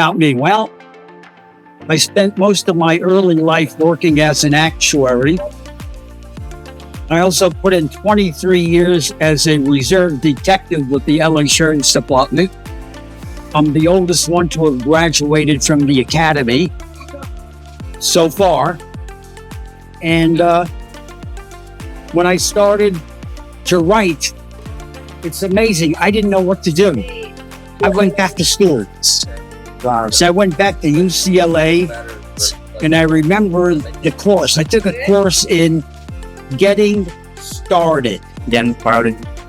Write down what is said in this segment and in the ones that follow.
about me? Well, I spent most of my early life working as an actuary. I also put in 23 years as a reserve detective with the L Insurance Department. I'm the oldest one to have graduated from the academy so far. And when I started to write, it's amazing. I didn't know what to do. I went back to school. So I went back to UCLA, and I remember the course. I took a course in getting started. And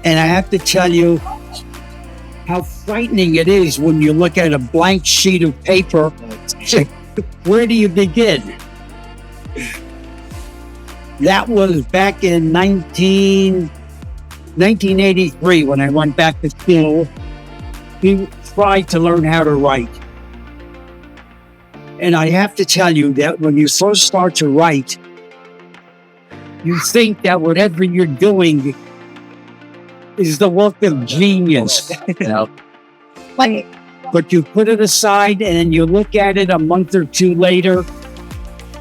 I have to tell you how frightening it is when you look at a blank sheet of paper. Where do you begin? That was back in 1983 when I went back to school. We tried to learn how to write. And I have to tell you that when you first start to write, you think that whatever you're doing is the work of genius. But you put it aside and then you look at it a month or two later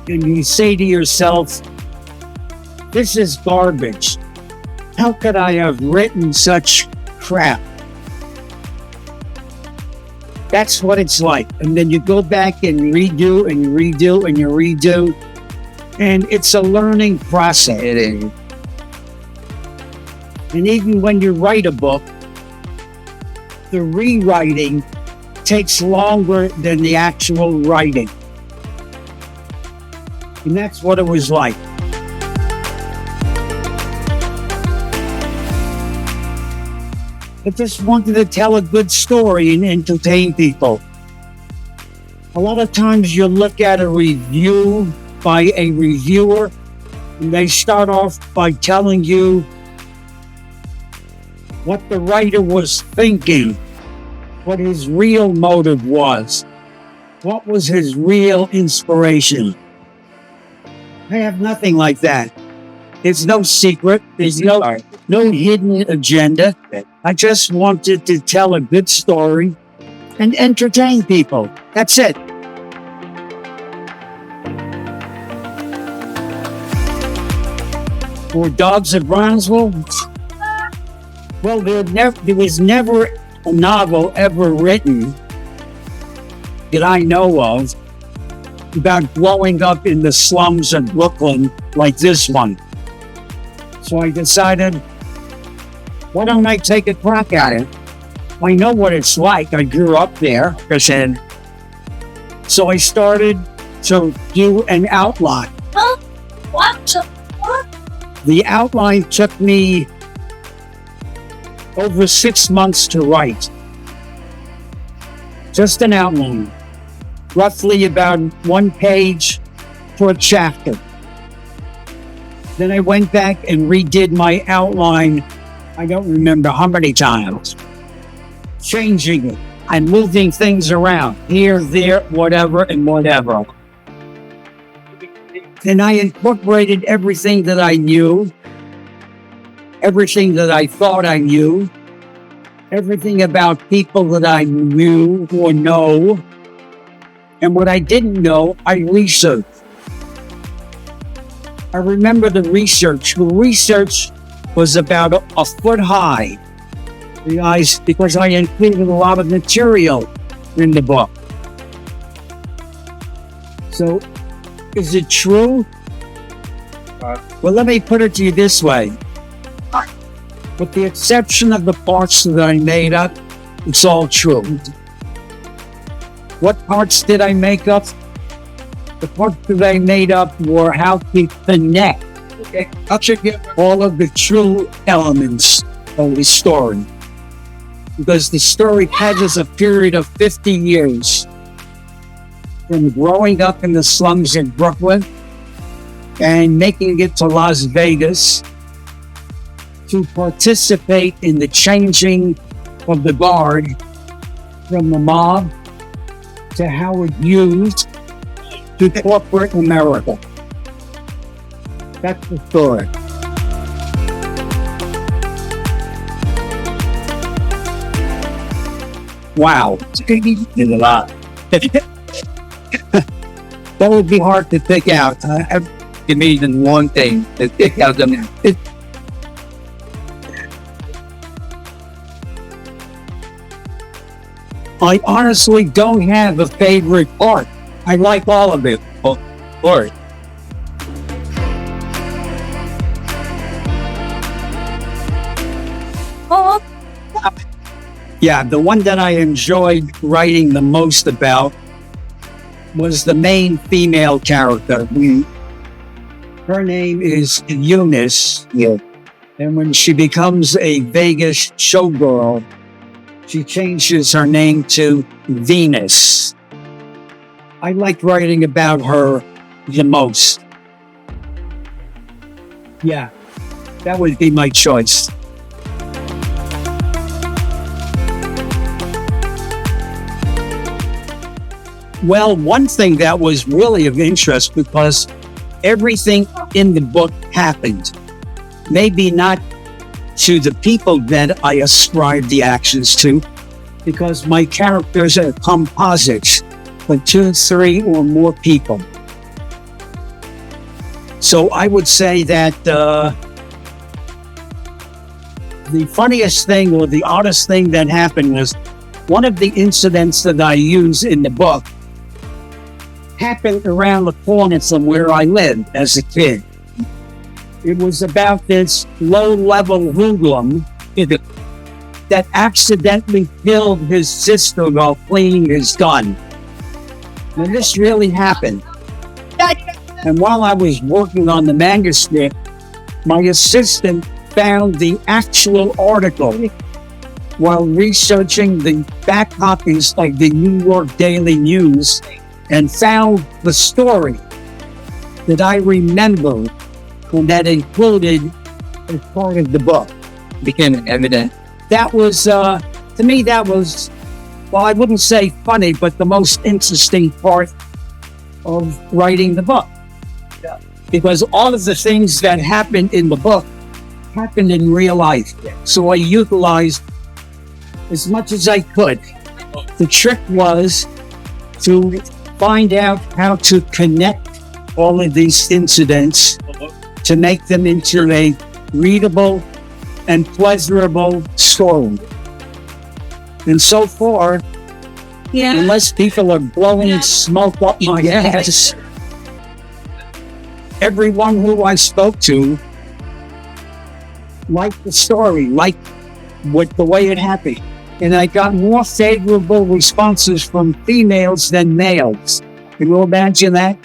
and you say to yourself, this is garbage. How could I have written such crap? That's what it's like. And then you go back and redo and you redo and you redo. And it's a learning process. It is. And even when you write a book, the rewriting takes longer than the actual writing. And that's what it was like. I just wanted to tell a good story and entertain people. A lot of times you look at a review by a reviewer, and they start off by telling you what the writer was thinking, what his real motive was, what was his real inspiration. I have nothing like that. There's no secret. There's no hidden agenda. I just wanted to tell a good story and entertain people. That's it. For Dogs of Brownsville, well, there was never a novel ever written that I know of about growing up in the slums of Brooklyn like this one. So I decided, why don't I take a crack at it? I know what it's like. I grew up there. So I started to do an outline. The outline took me over 6 months to write. Just an outline. Roughly about 1 page per chapter. Then I went back and redid my outline, I don't remember how many times, changing it and moving things around, here, there, whatever, and whatever. And I incorporated everything that I knew, everything that I thought I knew, everything about people that I knew or know, and what I didn't know, I researched. I remember the research. The research was about a foot high. Because I included a lot of material in the book. So, is it true? Well, let me put it to you this way. With the exception of the parts that I made up, it's all true. What parts did I make up? The parts that I made up were how to connect all of the true elements of the story. Because the story covers a period of 50 years. From growing up in the slums in Brooklyn and making it to Las Vegas to participate in the changing of the guard from the mob to Howard Hughes to corporate America. That's the story. Wow. It's a lot. That would be hard to pick out. Give me even one thing to pick out them. I honestly don't have a favorite part. I like all of it. Or Yeah, the one that I enjoyed writing the most about was the main female character. Her name is Eunice. Yeah. And when she becomes a Vegas showgirl, she changes her name to Venus. I liked writing about her the most. Yeah, that would be my choice. Well, one thing that was really of interest because everything in the book happened. Maybe not to the people that I ascribe the actions to, because my characters are composites, but 2, 3, or more people. So I would say that the funniest thing or the oddest thing that happened was one of the incidents that I use in the book happened around the corner from where I lived as a kid. It was about this low-level hoodlum that accidentally killed his sister while cleaning his gun. Now, this really happened. And while I was working on the manuscript, my assistant found the actual article while researching the back copies of the New York Daily News and found the story that I remembered and that included as part of the book. became evident. That was, to me, that was, well, I wouldn't say funny, but the most interesting part of writing the book. Yeah. Because all of the things that happened in the book happened in real life. So I utilized as much as I could. The trick was to find out how to connect all of these incidents to make them into a readable and pleasurable story. And so far, unless people are blowing smoke up my ass, everyone who I spoke to liked the story, liked the way it happened. And I got more favorable responses from females than males. Can you imagine that?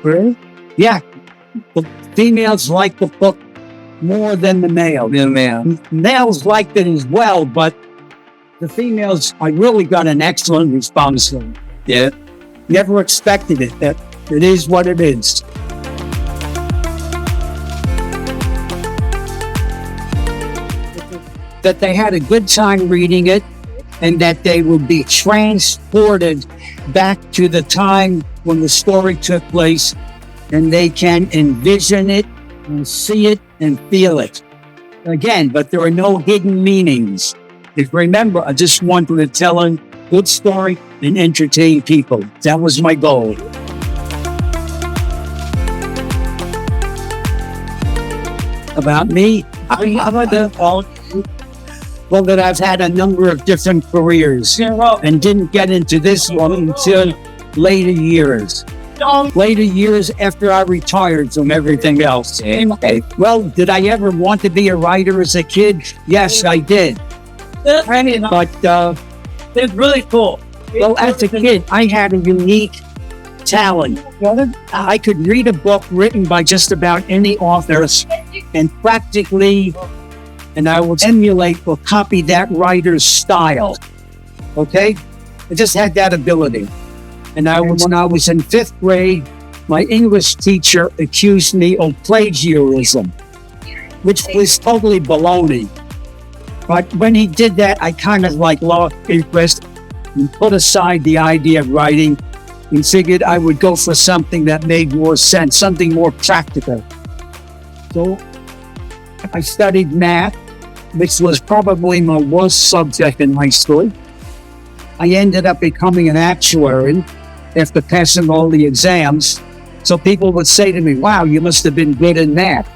Really? Yeah. The females liked the book more than the male. The man. Males liked it as well, but the females, I really got an excellent response from. Yeah. Never expected it. That it is what it is. That they had a good time reading it and that they will be transported back to the time when the story took place and they can envision it and see it and feel it. Again, but there are no hidden meanings. If remember, I just wanted to tell a good story and entertain people. That was my goal. About me, well, that I've had a number of different careers and didn't get into this one until later years. Later years after I retired from everything else. Okay. Well, did I ever want to be a writer as a kid? Yes, I did. But It's really cool. well, as a kid, I had a unique talent. I could read a book written by just about any author and practically, and I would emulate or copy that writer's style. Okay? I just had that ability. And when I was in 5th grade, my English teacher accused me of plagiarism, which was totally baloney. But when he did that, I kind of lost interest and put aside the idea of writing and figured I would go for something that made more sense, something more practical. So I studied math, which was probably my worst subject in high school. I ended up becoming an actuary after passing all the exams. So people would say to me, wow, you must have been good in math.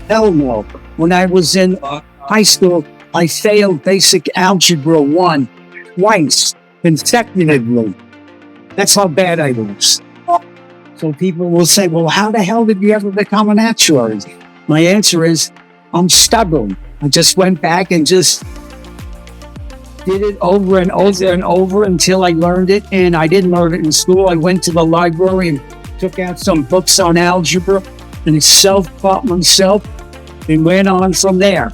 Hell no. When I was in high school, I failed basic algebra 1 twice consecutively. That's how bad I was. So people will say, well, how the hell did you ever become an actuary? My answer is, I'm stubborn. I just went back and just did it over and over and over until I learned it. And I didn't learn it in school. I went to the library and took out some books on algebra and self-taught myself and went on from there.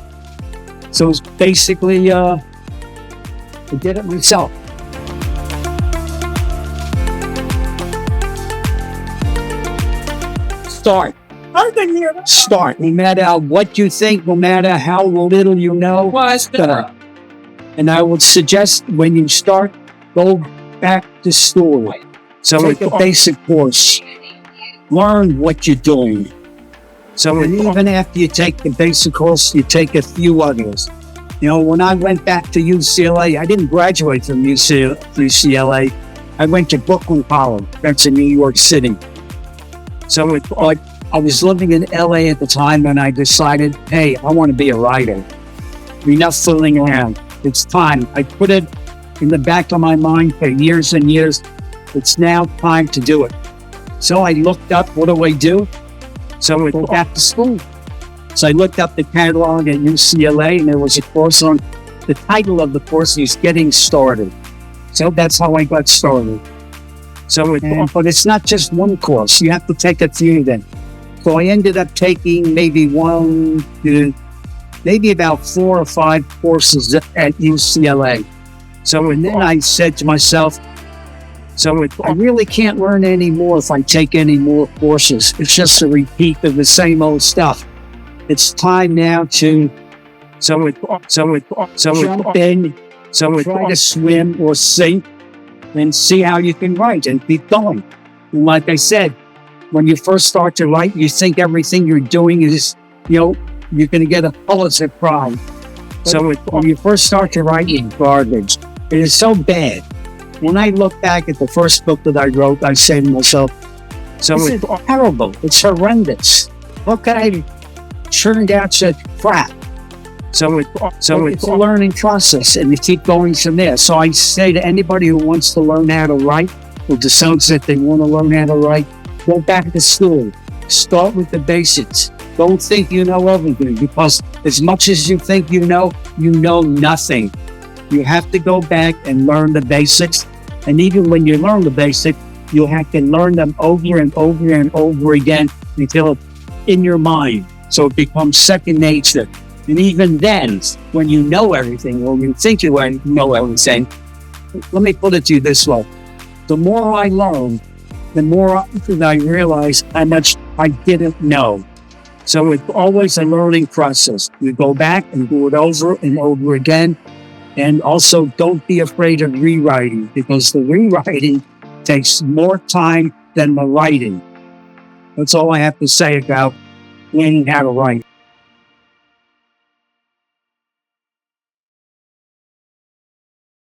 So it's basically, I did it myself. Start. Start. No matter what you think, no matter how little you know, start. And I would suggest when you start, go back to school. So take a basic course. Learn what you're doing. So even after you take the basic course, you take a few others. You know, when I went back to UCLA, I didn't graduate from UCLA. I went to Brooklyn College. That's in New York City. So I was living in LA at the time, and I decided, hey, I want to be a writer. Enough fooling around. It's time. I put it in the back of my mind for years and years. It's now time to do it. So I looked up, what do I do? So I go back to school. So I looked up the catalog at UCLA, and there was a course on, the title of the course is Getting Started. So that's how I got started. So, but it's not just one course. You have to take a few then. So I ended up taking maybe about 4 or 5 courses at UCLA. So, and then I said to myself, I really can't learn any more if I take any more courses. It's just a repeat of the same old stuff. It's time now to jump in, try to swim or sink, and see how you can write and keep going. And like I said, when you first start to write, you think everything you're doing is, you're going to get a Pulitzer Prize. So when you first start to write, it's garbage. It is so bad. When I look back at the first book that I wrote, I say to myself, this is terrible. It's horrendous. Look at it turned out such crap. So it's a learning process, and you keep going from there. So I say to anybody who wants to learn how to write, or decides that they want to learn how to write, go back to school. Start with the basics. Don't think you know everything, because as much as you think you know nothing. You have to go back and learn the basics. And even when you learn the basics, you have to learn them over and over and over again until it's in your mind. So it becomes second nature. And even then, when you know everything, or you think you know everything, let me put it to you this way. The more I learn, the more I realize how much I didn't know. So it's always a learning process. You go back and do it over and over again. And also, don't be afraid of rewriting, because the rewriting takes more time than the writing. That's all I have to say about learning how to write.